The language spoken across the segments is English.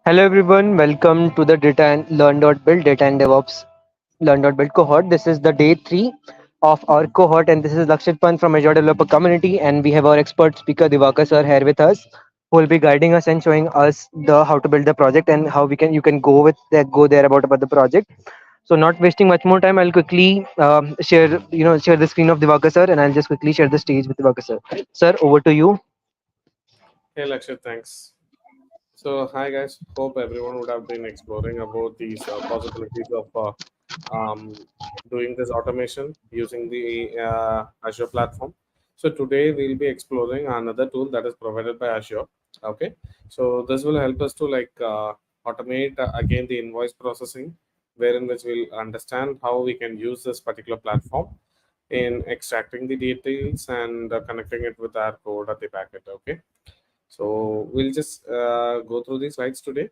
Hello everyone, welcome to the Data and Learn.Build Data and DevOps Learn.Build cohort. This is the day 3 of our cohort, and this is Lakshit Pant from Azure Developer Community, and we have our expert speaker Diwakar Sir here with us, who will be guiding us and showing us the how to build the project and how we can you can go there about the project. So not wasting much more time, I'll quickly share the screen of Diwakar Sir, and I'll just quickly share the stage with Diwakar Sir. Sir, over to you. Hey, Lakshya, thanks. So, hi guys. Hope everyone would have been exploring about these possibilities of doing this automation using the Azure platform. So today we'll be exploring another tool that is provided by Azure. Okay. So this will help us to automate again the invoice processing, wherein which we'll understand how we can use this particular platform in extracting the details and connecting it with our code at the backend. Okay. So we'll just go through the slides today.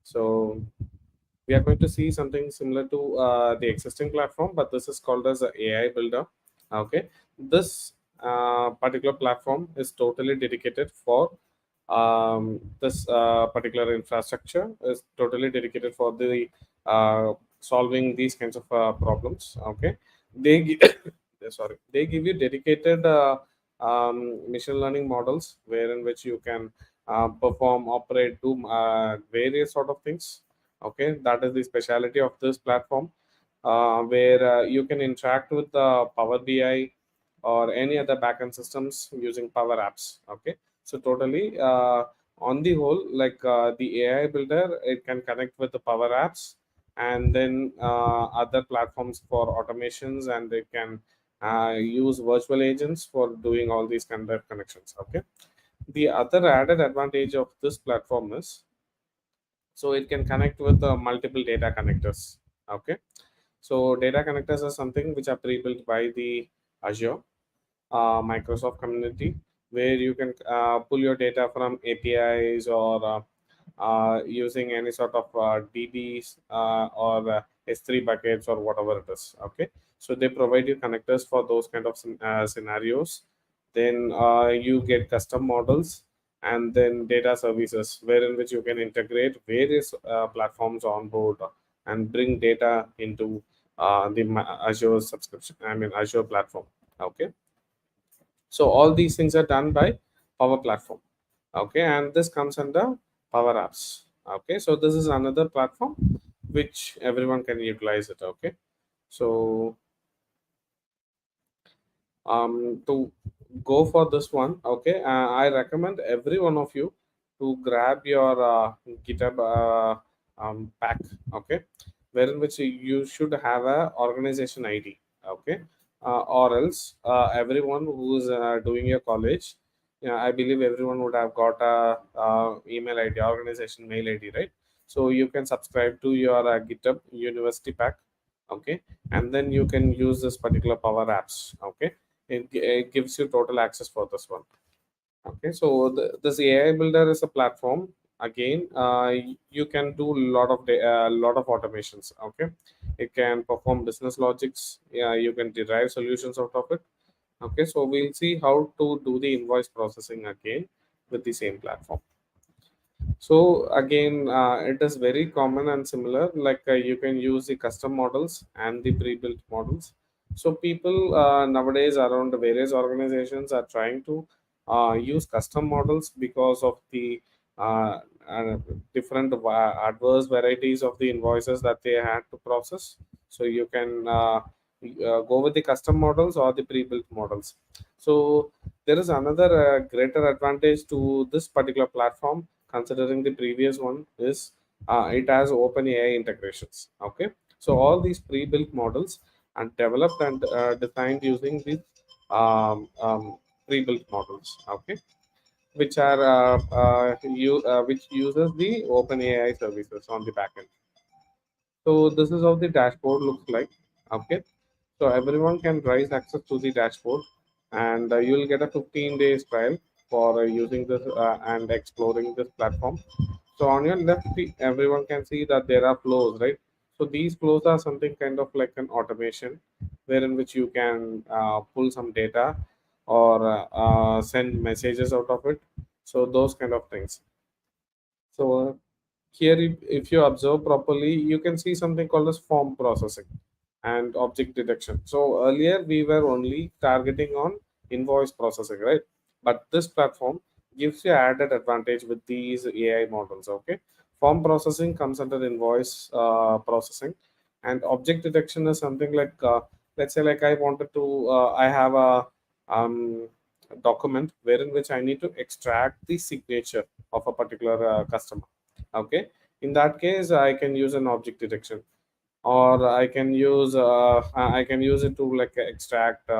So we are going to see something similar to the existing platform, but this is called as a AI Builder. Okay, this particular platform is totally dedicated for this particular infrastructure is totally dedicated for the solving these kinds of problems. Okay, they sorry, they give you dedicated machine learning models wherein which you can perform, operate, do various sort of things. Okay, that is the speciality of this platform, where you can interact with the Power BI or any other backend systems using Power Apps. Okay, so totally on the whole, the AI Builder, it can connect with the Power Apps and then other platforms for automations, and it can use virtual agents for doing all these kind of connections. Okay, the other added advantage of this platform is so it can connect with multiple data connectors. Okay, so data connectors are something which are pre-built by the Azure Microsoft community, where you can pull your data from APIs or using any sort of DBs or S3 buckets or whatever it is. Okay, so they provide you connectors for those kind of scenarios. Then you get custom models and then data services, wherein which you can integrate various platforms on board and bring data into Azure subscription. I mean Azure platform. Okay, so all these things are done by Power Platform. Okay, and this comes under Power Apps. Okay, so this is another platform which everyone can utilize it. Okay, so to go for this one, okay, I recommend every one of you to grab your GitHub pack. Okay, wherein which you should have a organization ID. Okay, or else everyone who's doing your college, yeah, I believe everyone would have got a email ID, organization mail ID, right? So you can subscribe to your GitHub university pack. Okay, and then you can use this particular Power Apps. Okay, it gives you total access for this one. Okay, so this AI Builder is a platform. Again, you can do a lot of automations. Okay, it can perform business logics. Yeah, you can derive solutions out of it. Okay, so we'll see how to do the invoice processing again with the same platform. So again, it is very common and similar. You can use the custom models and the pre-built models. So people nowadays around the various organizations are trying to use custom models because of the uh, uh, different adverse varieties of the invoices that they had to process. So you can go with the custom models or the pre-built models. So there is another greater advantage to this particular platform considering the previous one is it has open AI integrations. Okay, so all these pre-built models are developed and designed using these pre-built models. Okay, which are which uses the open AI services on the backend. So this is how the dashboard looks like. Okay, so everyone can raise access to the dashboard, and you will get a 15 days trial for using this and exploring this platform. So on your left, everyone can see that there are flows, right? So these flows are something kind of like an automation, wherein which you can pull some data or send messages out of it. So those kind of things. So Here, if you observe properly, you can see something called as form processing and object detection. So earlier we were only targeting on invoice processing, right? But this platform gives you added advantage with these AI models. Okay, form processing comes under invoice processing, and object detection is something like, let's say, like I wanted to, I have a document wherein which I need to extract the signature of a particular customer. Okay, in that case I can use an object detection, or I can use it to like extract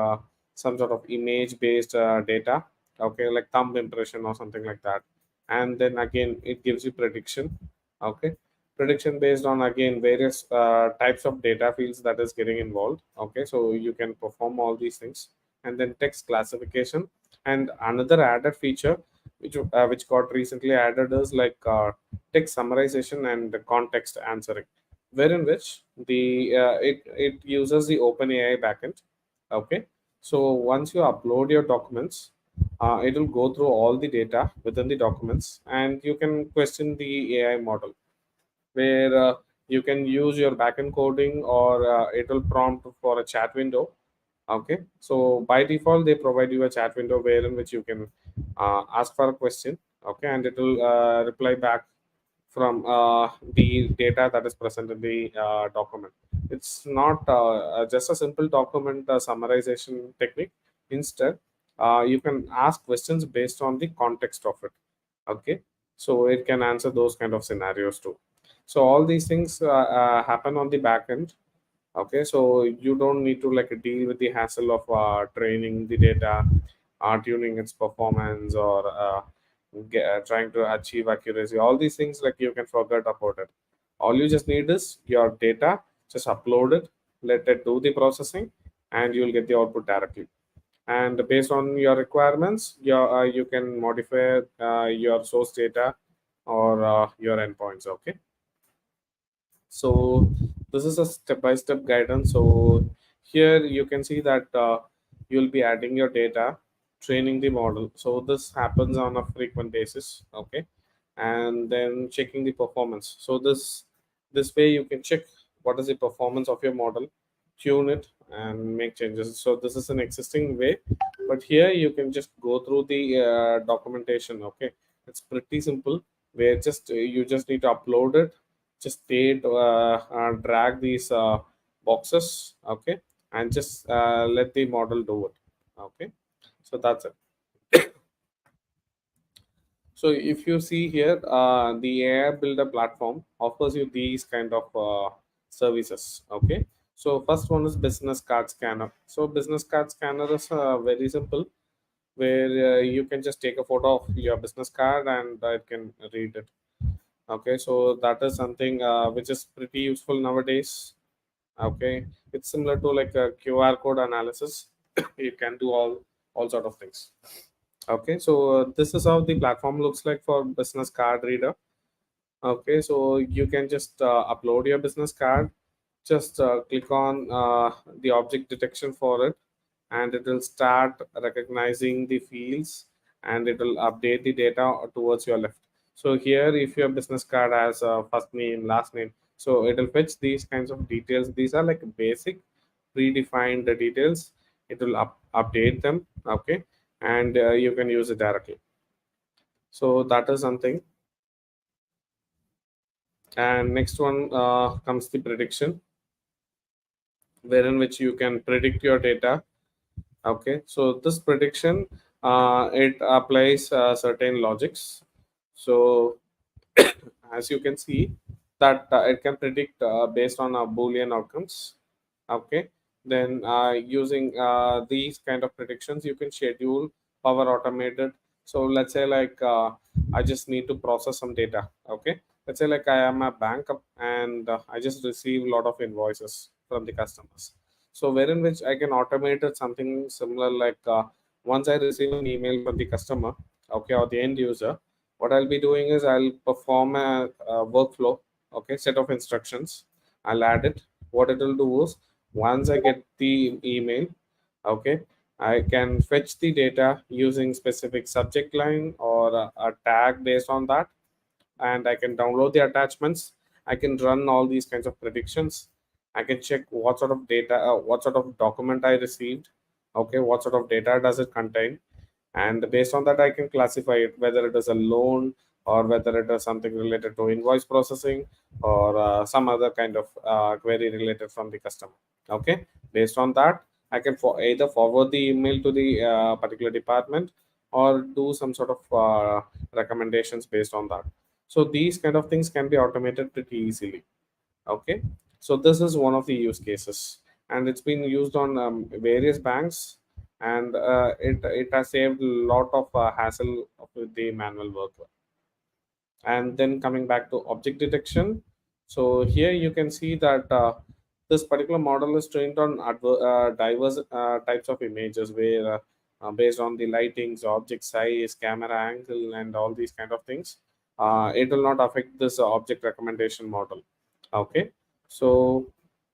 some sort of image based data. Okay, like thumb impression or something like that. And then again it gives you prediction. Okay, prediction based on again various types of data fields that is getting involved. Okay, so you can perform all these things. And then text classification, and another added feature which got recently added is like text summarization and context answering, wherein which it uses the OpenAI backend. Okay, so once you upload your documents, it will go through all the data within the documents, and you can question the AI model, where you can use your backend coding, or it will prompt for a chat window. Okay, so by default they provide you a chat window wherein which you can ask for a question. Okay, and it will reply back from the data that is present in the document. It's not just a simple document summarization technique. Instead, you can ask questions based on the context of it. Okay, so it can answer those kind of scenarios too. So all these things happen on the back end. Okay, so you don't need to like deal with the hassle of training the data, tuning its performance, or trying to achieve accuracy. All these things, like, you can forget about it. All you just need is your data. Just upload it, let it do the processing, and you'll get the output directly. And based on your requirements, you can modify your source data, or your endpoints. Okay, so this is a step-by-step guidance. So here you can see that you'll be adding your data, training the model. So this happens on a frequent basis. Okay, and then checking the performance. So this way you can check what is the performance of your model, tune it, and make changes. So this is an existing way, but here you can just go through the documentation. Okay, it's pretty simple, where just you just need to upload it. Just drag these boxes. Okay, and just let the model do it. Okay, so that's it. So if you see here, the AI Builder platform offers you these kind of services. Okay, so first one is business card scanner. So business card scanner is very simple, where you can just take a photo of your business card, and it can read it. Okay, so that is something which is pretty useful nowadays. Okay, it's similar to like a QR code analysis. You can do all sort of things. Okay, so this is how the platform looks like for business card reader. Okay, so you can just upload your business card. Just click on the object detection for it, and it will start recognizing the fields, and it will update the data towards your left. So here, if your business card has a first name, last name, so it will fetch these kinds of details. These are like basic predefined details. It will update them. Okay, and you can use it directly. So that is something. And next one comes the prediction, wherein which you can predict your data. Okay, so this prediction, it applies certain logics. So as you can see, that it can predict based on boolean outcomes. Okay, then using these kind of predictions, you can schedule power automated. So let's say like I just need to process some data. Okay, let's say like I am a bank, and I just receive a lot of invoices from the customers. So wherein which I can automate it something similar, like once I receive an email from the customer, okay, or the end user, what I'll be doing is I'll perform a workflow. Okay, set of instructions. I'll add it. What it will do is, once I get the email, okay, I can fetch the data using specific subject line, or a tag based on that. and I can download the attachments. I can run all these kinds of predictions. I can check what sort of data, what sort of document I received. Okay, what sort of data does it contain? And based on that, I can classify it whether it is a loan or whether it is something related to invoice processing or some other kind of query related from the customer. Okay, based on that, I can either forward the email to the particular department or do some sort of recommendations based on that. So these kind of things can be automated pretty easily. Okay, so this is one of the use cases, and it's been used on various banks, and it has saved a lot of hassle with the manual work. And then coming back to object detection, so here you can see that this particular model is trained on diverse types of images where based on the lightings, object size, camera angle, and all these kind of things, it will not affect this object recommendation model. Okay, so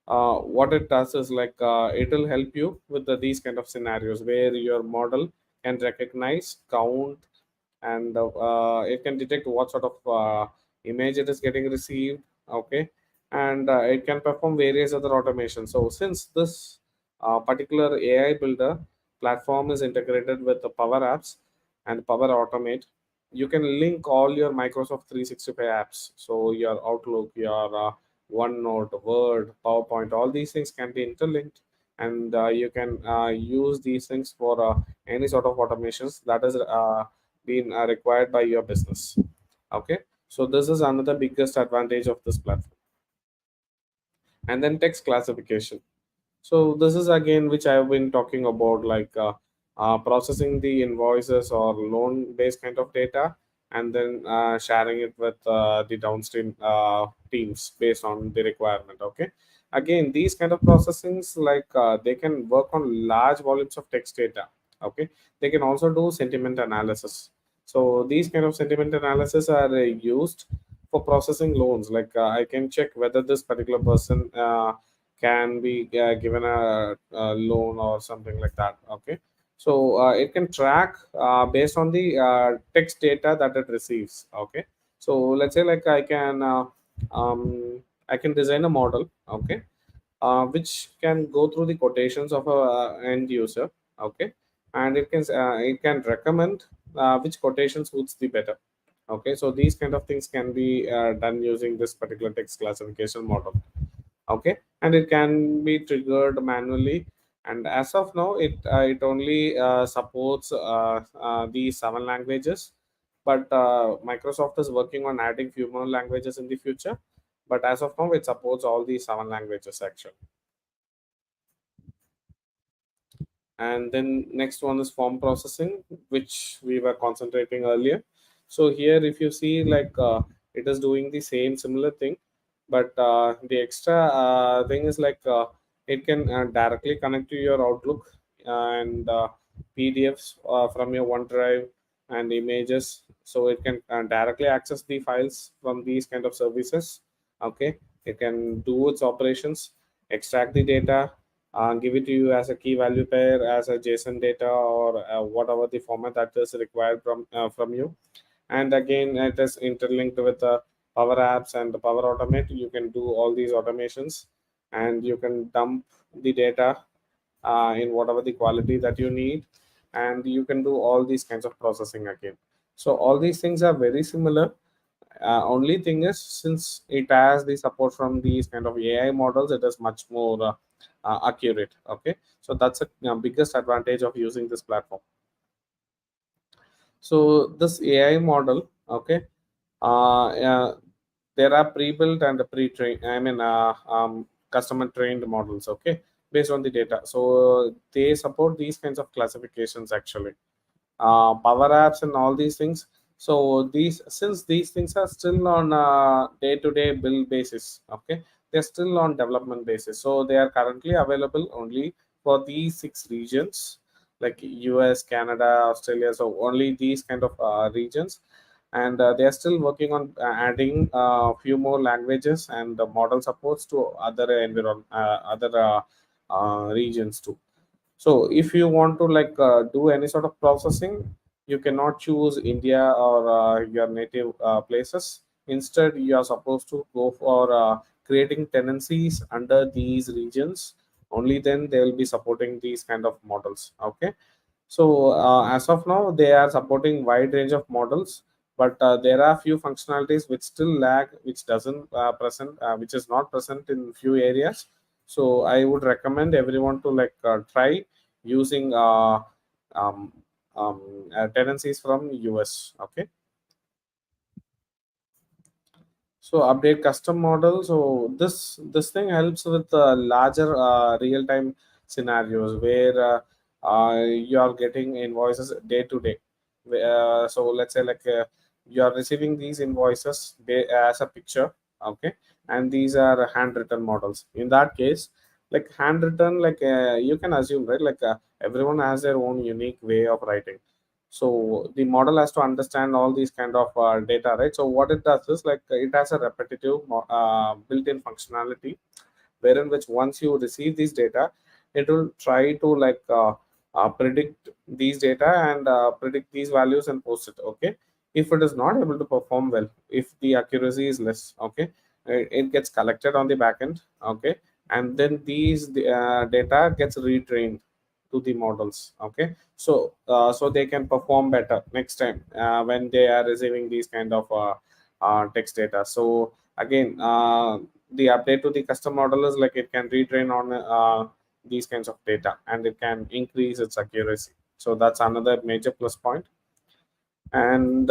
what it does is like it will help you with these kind of scenarios where your model can recognize, count, and it can detect what sort of image it is getting received. Okay, and it can perform various other automations. So since this particular AI builder platform is integrated with the Power Apps and Power Automate, you can link all your Microsoft 365 apps. So your Outlook, your OneNote, Word, PowerPoint, all these things can be interlinked, and you can use these things for any sort of automations that is been required by your business. Okay, so this is another biggest advantage of this platform. And then text classification, so this is again which I've been talking about, like processing the invoices or loan based kind of data, and then sharing it with the downstream teams based on the requirement. Okay, again these kind of processings, like they can work on large volumes of text data. Okay, they can also do sentiment analysis. So these kind of sentiment analysis are used for processing loans. Like I can check whether this particular person can be given a loan or something like that. Okay, so it can track based on the text data that it receives. Okay, so let's say like um, I can design a model. Okay, which can go through the quotations of a end user. Okay, and it can recommend which quotation suits the better. Okay, so these kind of things can be done using this particular text classification model. Okay, and it can be triggered manually, and as of now it only supports the 7 languages, but Microsoft is working on adding few more languages in the future, but as of now it supports all the 7 languages actually. And then next one is form processing, which we were concentrating earlier. So here if you see, like it is doing the same similar thing, but the extra thing is like it can directly connect to your Outlook and PDFs from your OneDrive and images, so it can directly access the files from these kind of services. Okay, it can do its operations, extract the data, give it to you as a key value pair, as a JSON data, or whatever the format that is required from you. And again, it is interlinked with the Power Apps and the Power Automate. You can do all these automations, and you can dump the data in whatever the quality that you need, and you can do all these kinds of processing again. So all these things are very similar. Only thing is, since it has the support from these kind of AI models, it is much more accurate. Okay, so that's a biggest advantage of using this platform. So this AI model, okay, there are pre-built and pre-trained. I mean, customer trained models. Okay, based on the data. So they support these kinds of classifications actually, Power Apps and all these things. So these, since these things are still on day-to-day build basis, okay, they're still on development basis. So they are currently available only for these 6 regions, like US, Canada, Australia. So only these kind of regions, and they are still working on adding a few more languages and the model supports to other regions too. So if you want to like do any sort of processing, you cannot choose India or your native places. Instead, you are supposed to go for creating tenancies under these regions. Only then they will be supporting these kind of models. Okay. So as of now, they are supporting wide range of models, but there are few functionalities which still lag, which doesn't present, which is not present in few areas. So I would recommend everyone to try using um, tendencies from US. Okay. So update custom model. So this thing helps with larger real time scenarios where you are getting invoices day to day. So let's say you are receiving these invoices as a picture, okay, and these are handwritten models. In that case, like handwritten, you can assume, right, everyone has their own unique way of writing. So the model has to understand all these kind of data, right? So what it does is it has a repetitive built-in functionality, wherein which once you receive these data, it will try to predict these data and predict these values and post it. Okay, if it is not able to perform well, if the accuracy is less, okay, it gets collected on the backend. Okay, and then these data gets retrained to the models. Okay, so they can perform better next time when they are receiving these kind of text data. So again, the update to the custom model is like it can retrain on these kinds of data, and it can increase its accuracy. So that's another major plus point. And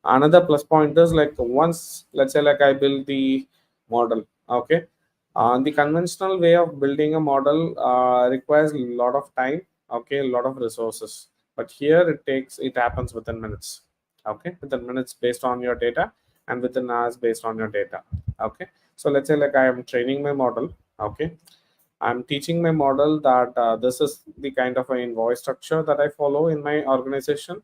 another plus point is like once, let's say, I build the model. Okay, the conventional way of building a model requires a lot of time, okay, a lot of resources. But here it happens within minutes. Okay, within minutes based on your data, and within hours based on your data. Okay, so let's say I am training my model. Okay, I'm teaching my model that this is the kind of an invoice structure that I follow in my organization,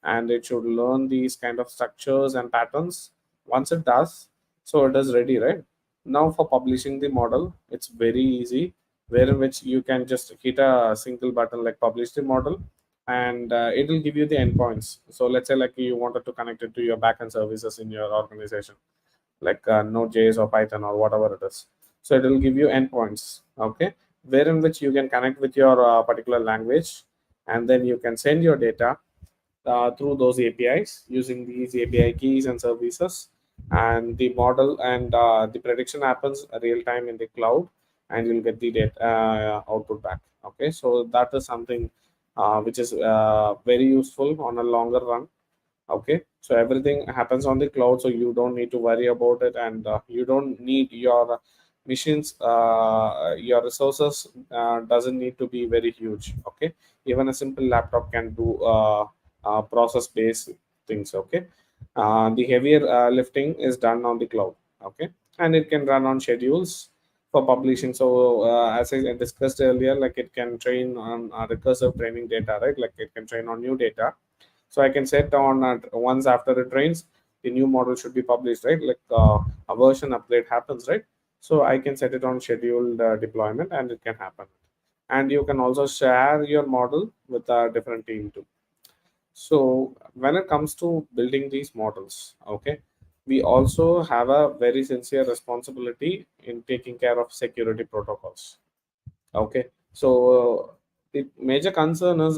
and it should learn these kind of structures and patterns. Once it does, so it is ready, right? Now for publishing the model, it's very easy, where in which you can just hit a single button like publish the model, and it will give you the endpoints. So let's say you wanted to connect it to your backend services in your organization, Node.js or Python or whatever it is. So it will give you endpoints, okay, where in which you can connect with your particular language, and then you can send your data through those APIs using these API keys and services, and the model and the prediction happens real time in the cloud, and you'll get the data output back. Okay, so that is something which is very useful on a longer run. Okay, so everything happens on the cloud, so you don't need to worry about it, and you don't need your machines, your resources doesn't need to be very huge. Okay, even a simple laptop can do process based things. Okay, the heavier lifting is done on the cloud. Okay, and it can run on schedules for publishing. So as I discussed earlier, it can train on recursive training data, right? Like it can train on new data. So I can set on once after it trains, the new model should be published, right? A version upgrade happens, right? So I can set it on scheduled deployment, and it can happen. And you can also share your model with a different team too. So when it comes to building these models, okay, we also have a very sincere responsibility in taking care of security protocols. Okay, so the major concern is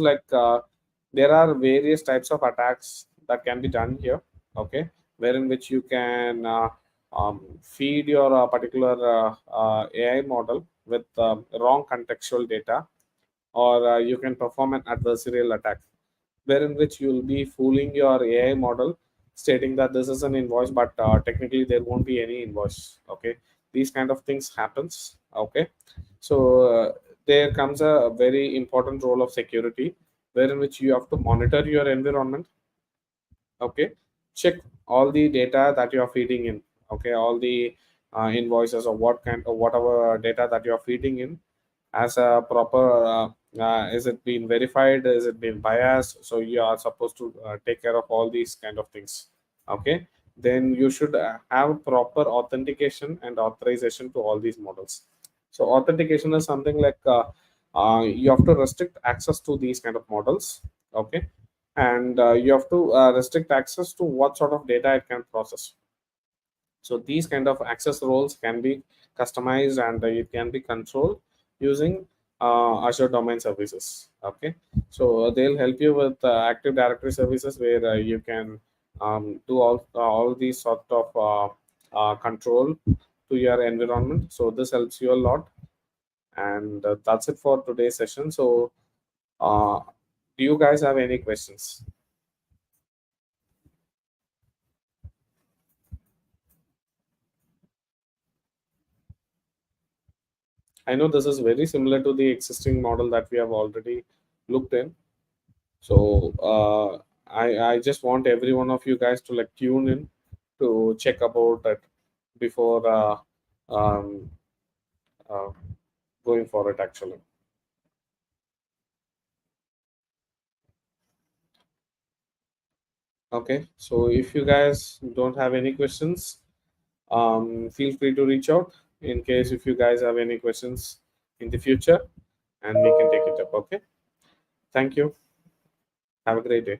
there are various types of attacks that can be done here. Okay, wherein which you can feed your particular AI model with wrong contextual data, or you can perform an adversarial attack, wherein which you'll be fooling your AI model, stating that this is an invoice, but technically there won't be any invoice. Okay, these kind of things happens. Okay, so there comes a very important role of security, wherein which you have to monitor your environment. Okay, check all the data that you are feeding in. Okay, all the invoices or what kind of whatever data that you are feeding in, as a proper is it being verified, is it being biased? So you are supposed to take care of all these kind of things. Okay, then you should have proper authentication and authorization to all these models. So authentication is something you have to restrict access to these kind of models. Okay, and you have to restrict access to what sort of data it can process. So these kind of access roles can be customized and it can be controlled using Azure Domain Services. Okay, so they'll help you with Active Directory services where you can do all these sort of control to your environment. So this helps you a lot, and that's it for today's session. So, uh, do you guys have any questions? I know this is very similar to the existing model that we have already looked in. So I just want every one of you guys to like tune in to check about it before um, uh, going for it actually. Okay, so if you guys don't have any questions, feel free to reach out in case if you guys have any questions in the future, and we can take it up. Okay, thank you. Have a great day.